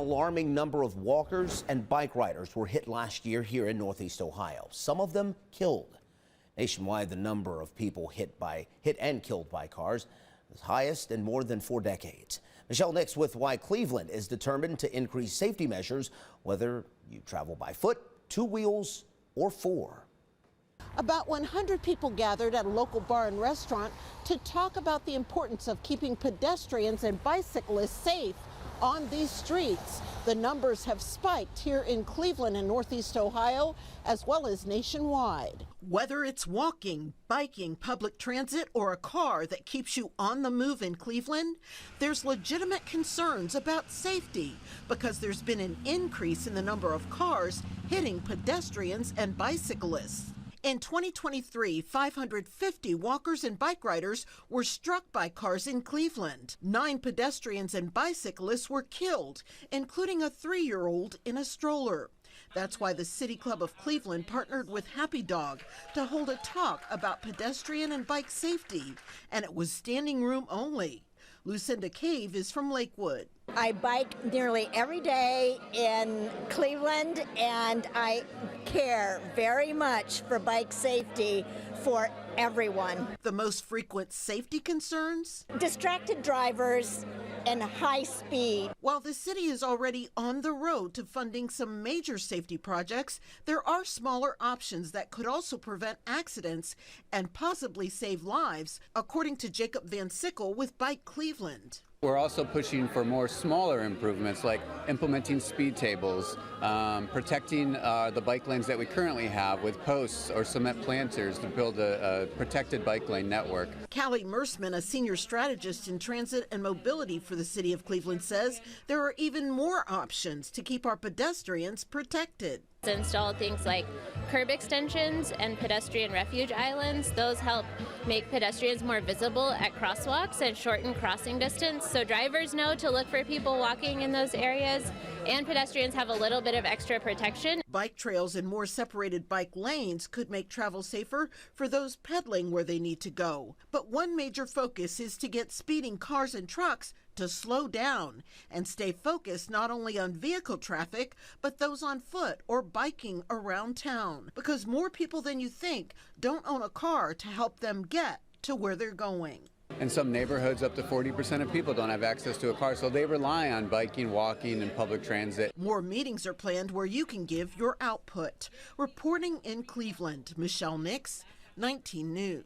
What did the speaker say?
alarming number of walkers and bike riders were hit last year here in Northeast Ohio, some of them killed. Nationwide, the number of people hit and killed by cars is highest in more than 4 decades. Michelle Nix with why Cleveland is determined to increase safety measures, whether you travel by foot, 2 wheels, or 4. About 100 people gathered at a local bar and restaurant to talk about the importance of keeping pedestrians and bicyclists safe on these streets. The numbers have spiked here in Cleveland and Northeast Ohio, as well as nationwide. Whether it's walking, biking, public transit, or a car that keeps you on the move in Cleveland, there's legitimate concerns about safety because there's been an increase in the number of cars hitting pedestrians and bicyclists. In 2023, 550 walkers and bike riders were struck by cars in Cleveland. 9 pedestrians and bicyclists were killed, including a 3-year-old in a stroller. That's why the City Club of Cleveland partnered with Happy Dog to hold a talk about pedestrian and bike safety, and it was standing room only. Lucinda Cave is from Lakewood. I bike nearly every day in Cleveland, and I care very much for bike safety for everyone. The most frequent safety concerns? Distracted drivers and high speed. While the city is already on the road to funding some major safety projects, there are smaller options that could also prevent accidents and possibly save lives, according to Jacob Van Sickle with Bike Cleveland. We're also pushing for more smaller improvements like implementing speed tables, protecting the bike lanes that we currently have with posts or cement planters to build a protected bike lane network. Callie Mersman, a senior strategist in transit and mobility for the city of Cleveland, says there are even more options to keep our pedestrians protected. Install things like curb extensions and pedestrian refuge islands. Those help make pedestrians more visible at crosswalks and shorten crossing distance, so drivers know to look for people walking in those areas, and pedestrians have a little bit of extra protection. Bike trails and more separated bike lanes could make travel safer for those pedaling where they need to go. But one major focus is to get speeding cars and trucks to slow down and stay focused not only on vehicle traffic, but those on foot or biking around town. Because more people than you think don't own a car to help them get to where they're going. In some neighborhoods, up to 40% of people don't have access to a car, so they rely on biking, walking, and public transit. More meetings are planned where you can give your output. Reporting in Cleveland, Michelle Nix, 19 News.